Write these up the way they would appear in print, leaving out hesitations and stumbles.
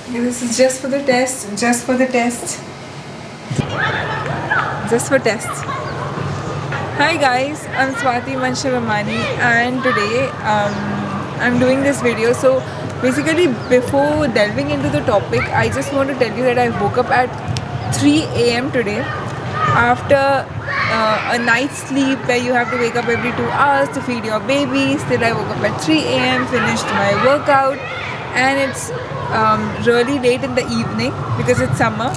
This is just for the test, just for the test, just for tests. Hi guys, I'm Swati Mansharamani and today I'm doing this video. So basically before delving into the topic, I just want to tell you that I woke up at 3 a.m. today after a night's sleep where you have to wake up every 2 hours to feed your baby. Still I woke up at 3 a.m, finished my workout, and it's really late in the evening because it's summer,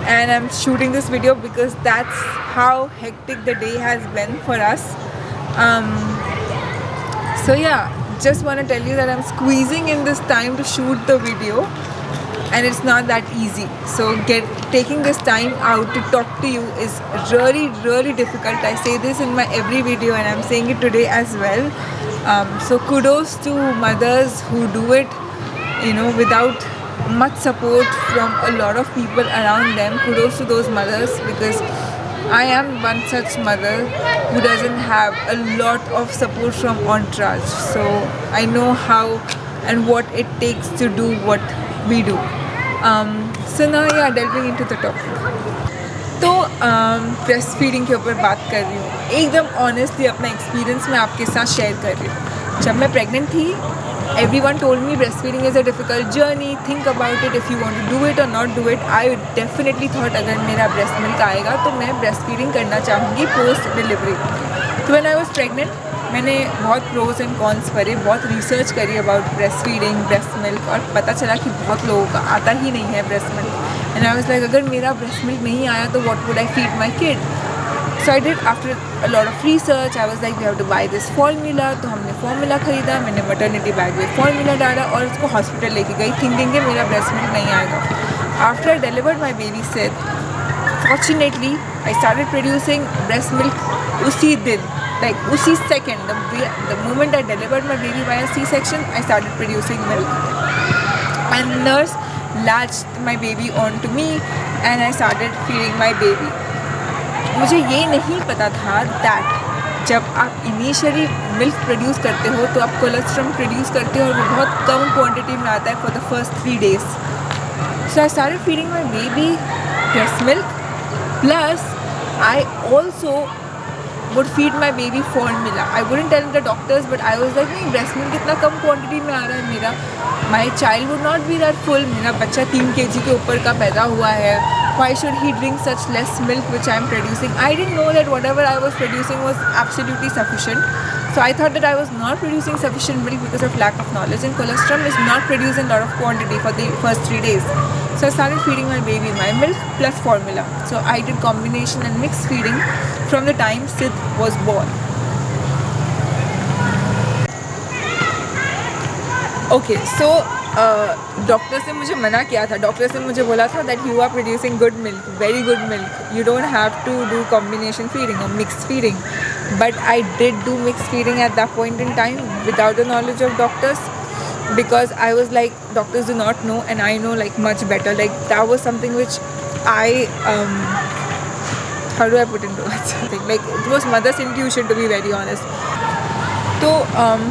and I'm shooting this video because that's how hectic the day has been for us. So yeah, just want to tell you that I'm squeezing in this time to shoot the video, and it's not that easy. So taking this time out to talk to you is really difficult. I say this in my every video and I'm saying it today as well. So kudos to mothers who do it, without much support from a lot of people around them. Kudos to those mothers, because I am one such mother who doesn't have a lot of support from entourage. So I know how and what it takes to do what we do. So now yeah, delving into the topic. तो breast feeding के ऊपर बात कर रही हूँ, एकदम honestly अपना experience मैं आपके साथ शेयर कर रही हूँ. जब मैं प्रेग्नेंट थी, everyone told me breastfeeding is a difficult journey, think about it, if you want to do it or not do it. I definitely thought अगर मेरा breast milk आएगा तो मैं breastfeeding करना चाहूँगी post delivery. तो when I was pregnant, मैंने बहुत प्रोज एंड कॉन्स पढ़े, बहुत रिसर्च करी about breast feeding, breast milk, और पता चला कि बहुत लोगों का आता ही नहीं है breast milk. And I was like, अगर मेरा ब्रेस्ट मिल्क नहीं आया तो what would I feed my kid. So I did after a lot of research, I was like we have to buy this formula. तो हमने formula ख़रीदा, मैंने maternity bag में फॉर्मूला डाला और उसको हॉस्पिटल लेके गई थिंकिंग कि मेरा ब्रेस्ट मिल्क नहीं आएगा. After I delivered my baby said, fortunately I started producing breast milk उसी दिन. Like usi second, the moment I delivered my baby via C-section, I started producing milk. And nurse latched my baby onto me and I started feeding my baby. मुझे ये नहीं पता था that जब आप initially milk produce करते हो तो आप कोलेस्ट्रॉल प्रोड्यूस करते हो और वो बहुत कम क्वांटिटी में आता है for the first 3 days. So I started feeding my baby breast milk, plus I also would feed my baby formula. I wouldn't tell the doctors, but I was like, नहीं breast milk इतना कम quantity में आ रहा है मेरा. My child would not be that full. मेरा बच्चा 3 kg के ऊपर का पैदा हुआ है. Why should he drink such less milk which I am producing? I didn't know that whatever I was producing was absolutely sufficient. So I thought that I was not producing sufficient milk because of lack of knowledge, and colostrum is not produced in a lot of quantity for the first 3 days. So I started feeding my baby my milk plus formula. So I did combination and mixed feeding from the time Sid was born. Okay, so doctor से मुझे मना किया था. Doctor से मुझे बोला था that you are producing good milk, very good milk. You don't have to do combination feeding or mixed feeding. But I did do mixed feeding at that point in time without the knowledge of doctors, because I was like, doctors do not know and I know like much better. Like that was something which I how do I put into words? Like it was mother's intuition, to be very honest. तो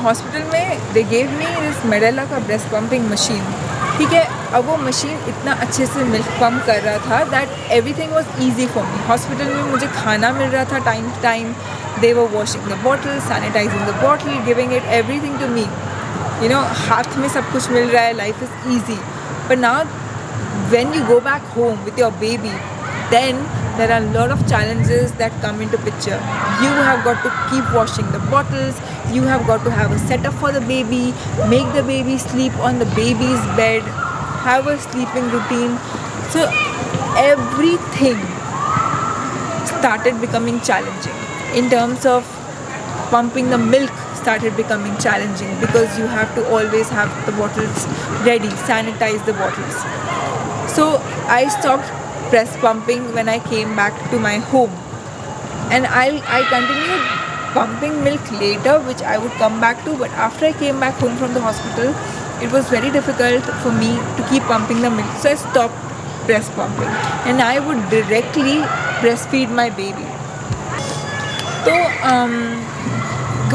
hospital में they gave me this medulla का breast pumping machine. ठीक है, अब वो machine इतना अच्छे से मिल्क पम्प कर रहा था that everything was easy for me. Hospital में मुझे खाना मिल रहा था time to time. They were washing the bottle, sanitizing the bottle, giving it everything to me. हाथ में सब कुछ मिल रहा है, life is easy. But now when you go back home with your baby, then there are a lot of challenges that come into picture. You have got to keep washing the bottles, you have got to have a setup for the baby, make the baby sleep on the baby's bed, have a sleeping routine. So everything started becoming challenging. In terms of pumping the milk started becoming challenging because you have to always have the bottles ready, sanitize the bottles. So I stopped breast pumping when I came back to my home, and I continued pumping milk later, which I would come back to. But after I came back home from the hospital, it was very difficult for me to keep pumping the milk, so I stopped breast pumping and I would directly breastfeed my baby. तो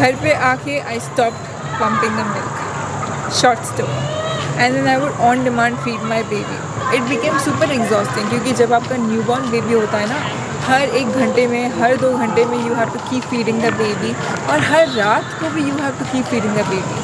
घर पे आके I stopped pumping the milk. Short story. and then I would on demand feed my baby. It became super exhausting क्योंकि जब आपका newborn baby होता है ना, हर 1 घंटे में, हर 2 घंटे में you have to keep feeding the baby, और हर रात को भी you have to keep feeding the baby.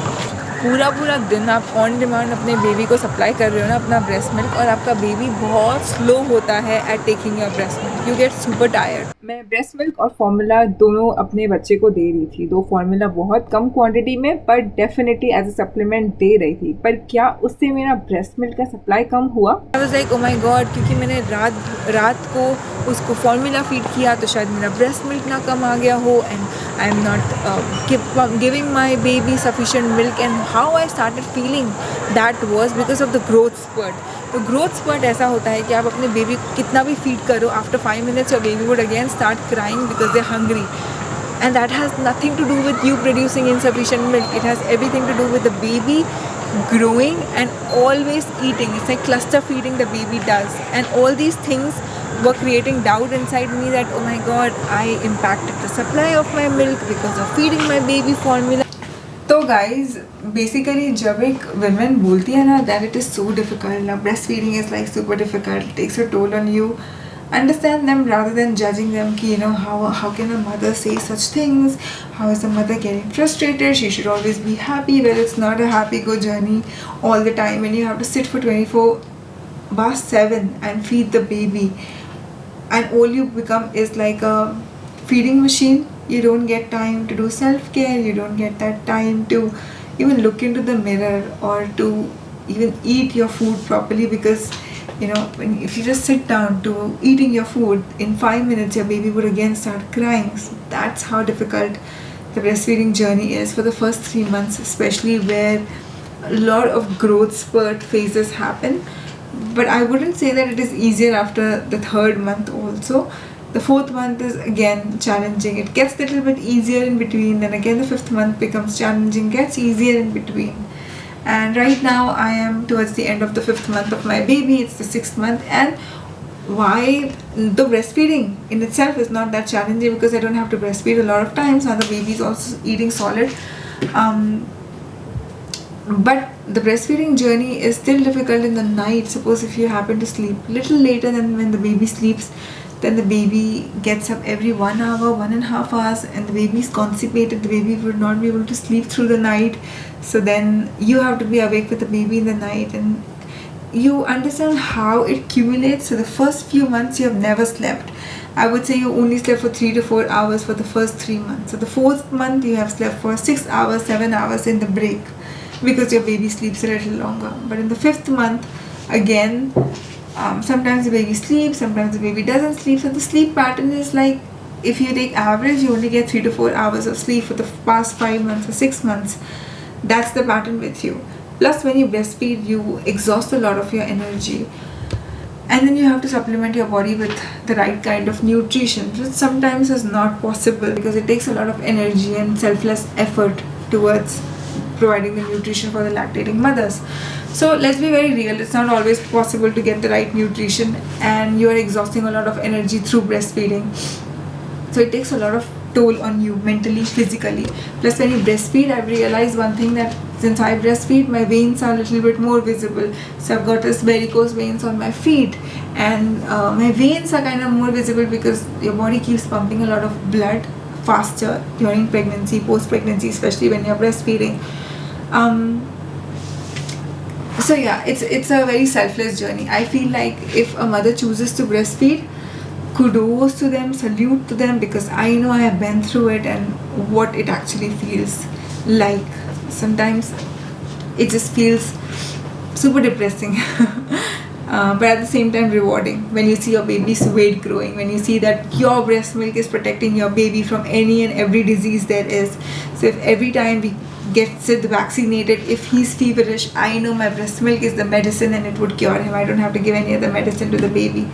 पूरा पूरा दिन आप ऑन डिमांड अपने बेबी को सप्लाई कर रहे हो ना अपना ब्रेस्ट मिल्क, और आपका बेबी बहुत स्लो होता है at taking your breast milk. You get super tired. मैं ब्रेस्ट मिल्क और फॉर्मूला दोनों अपने बच्चे को दे रही थी. दो फॉर्मूला बहुत कम क्वांटिटी में, पर डेफिनेटली एज अ सप्लीमेंट दे रही थी. पर क्या उससे मेरा ब्रेस्ट मिल्क का सप्लाई कम हुआ? आई was like oh my God, क्योंकि मैंने रात को उसको फॉर्मूला फीड किया तो शायद मेरा ब्रेस्ट मिल्क ना कम आ गया हो, and I am not giving my baby sufficient milk. And how I started feeling that was because of the growth spurt. तो ग्रोथ स्पर्ट ऐसा होता है कि आप अपने बेबी को कितना भी फीड करो, after 5 minutes your baby would again start crying because they are hungry. And that has nothing to do with you producing insufficient milk. It has everything to do with the baby growing and always eating. It's like cluster feeding the baby does. And all these things were creating doubt inside me that, oh my god, I impacted the supply of my milk because of feeding my baby formula. तो guys, basically जब एक women बोलती है ना that it is so difficult, now breastfeeding is like super difficult, it takes a toll on you, understand them rather than judging them ki, you know, how can a mother say such things, how is a mother getting frustrated, she should always be happy. Well, it's not a happy go journey all the time when you have to sit for 24/7 and feed the baby, and all you become is like a feeding machine. You don't get time to do self-care, you don't get that time to even look into the mirror or to even eat your food properly, because you know, if you just sit down to eating your food, in 5 minutes your baby would again start crying. So that's how difficult the breastfeeding journey is for the first 3 months, especially where a lot of growth spurt phases happen. But I wouldn't say that it is easier after the 3rd month also. The 4th month is again challenging. It gets a little bit easier in between, then again the 5th month becomes challenging, gets easier in between. And right now I am towards the end of the 5th month of my baby. It's the 6th month, and why the breastfeeding in itself is not that challenging because I don't have to breastfeed a lot of times. Now the baby is also eating solid, but the breastfeeding journey is still difficult in the night. Suppose if you happen to sleep little later than when the baby sleeps, then the baby gets up every 1 hour, 1.5 hours, and the baby is constipated. The baby would not be able to sleep through the night, so then you have to be awake with the baby in the night, and you understand how it accumulates. So the first few months you have never slept. I would say you only slept for 3 to 4 hours for the first 3 months. So the 4th month you have slept for 6 hours, 7 hours in the break because your baby sleeps a little longer. But in the 5th month, again, sometimes the baby sleeps, sometimes the baby doesn't sleep. So the sleep pattern is like, if you take average, you only get 3 to 4 hours of sleep for the past 5 months or 6 months. That's the pattern with you. Plus, when you breastfeed, you exhaust a lot of your energy, and then you have to supplement your body with the right kind of nutrition, which sometimes is not possible because it takes a lot of energy and selfless effort towards providing the nutrition for the lactating mothers. So let's be very real, it's not always possible to get the right nutrition, and you are exhausting a lot of energy through breastfeeding. So it takes a lot of toll on you mentally, physically. Plus when you breastfeed, I've realized one thing, that since I breastfeed, my veins are a little bit more visible. So I've got this varicose veins on my feet, and my veins are kind of more visible because your body keeps pumping a lot of blood faster during pregnancy, post-pregnancy, especially when you're breastfeeding. So yeah, it's a very selfless journey. I feel like if a mother chooses to breastfeed, kudos to them, salute to them, because I know I have been through it and what it actually feels like. Sometimes it just feels super depressing but at the same time rewarding when you see your baby's weight growing, when you see that your breast milk is protecting your baby from any and every disease there is. So if every time we get Sid vaccinated, if he's feverish, I know my breast milk is the medicine and it would cure him. I don't have to give any other medicine to the baby.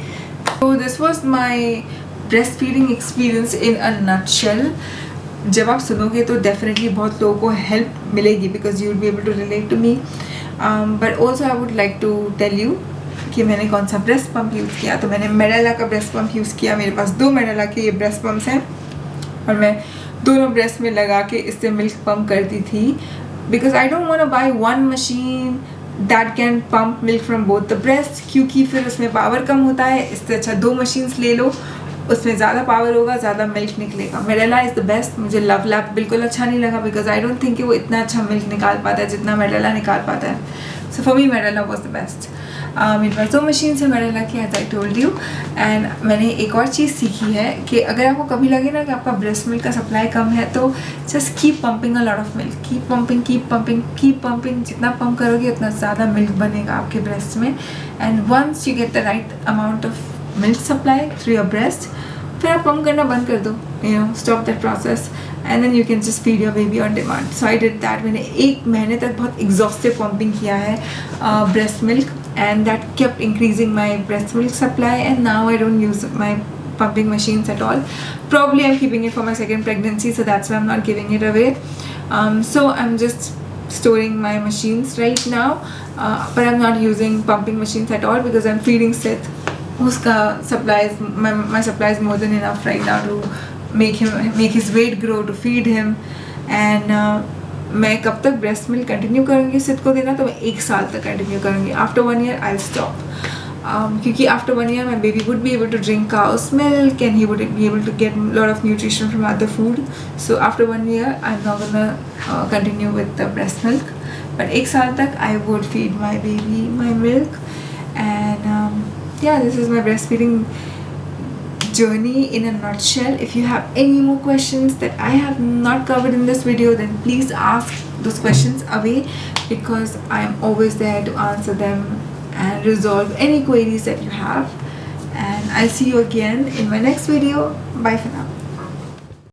So this was my breastfeeding experience in a nutshell. जब आप सुनोगे तो definitely बहुत लोगों को help मिलेगी because you will be able to relate to me. But also I would like to tell you कि मैंने कौन सा ब्रेस्ट पम्प यूज़ किया. तो मैंने मेडेला का ब्रेस्ट पम्प यूज़ किया. मेरे पास 2 मेडेला के ये ब्रेस्ट पम्प्स हैं और मैं दोनों ब्रेस्ट में लगा के इससे मिल्क पम्प करती थी because I don't want to buy one machine that can pump milk from both the breast, क्योंकि फिर उसमें पावर कम होता है. इससे अच्छा 2 मशीन्स ले लो, उसमें ज़्यादा पावर होगा, ज़्यादा मिल्क निकलेगा. Medulla is the best. मुझे लव लैब बिल्कुल अच्छा नहीं लगा, बिकॉज आई डोंट थिंक कि वो इतना अच्छा मिल्क निकाल पाता है जितना मेडेला निकाल पाता है. So for me Medela was the best. मेरे पास 2 मशीन है मेडेला की, as I told you. And मैंने एक और चीज़ सीखी है कि अगर आपको कभी लगे ना कि आपका ब्रेस्ट मिल्क का सप्लाई कम है, तो just keep pumping a lot of milk. Keep pumping, keep pumping, keep pumping. जितना पंप करोगे उतना ज़्यादा मिल्क बनेगा आपके ब्रेस्ट में. And once you get the right amount of milk supply through your breast, फिर आप पम्प करना बंद कर दो. Stop that process and then you can just feed your baby on demand. So I did that. मैंने 1 महीने तक बहुत एग्जॉस्टिव पम्पिंग किया है breast milk, and that kept increasing my breast milk supply. And now I don't use my pumping machines at all. Probably I'm keeping it for my second pregnancy, so that's why I'm not giving it away. So I'm just storing my machines right now, but I'm not using pumping machines at all because I'm feeding Seth. Uska supplies, my supply is more than enough right now to make his weight grow, to feed him. And मैं कब तक breast milk continue करूँगी सिद्ध को देना, तो मैं 1 साल तक कंटिन्यू करूँगी. After 1 year I'll stop. क्योंकि after 1 year my baby would be able to drink cow's milk and he would be able to get a lot of nutrition from other food. So after 1 year I'm not gonna continue with the breast milk, but 1 साल तक I would feed my baby my milk. And yeah, this is my breastfeeding journey in a nutshell. If you have any more questions that I have not covered in this video, then please ask those questions away, because I am always there to answer them and resolve any queries that you have. And I'll see you again in my next video. Bye for now.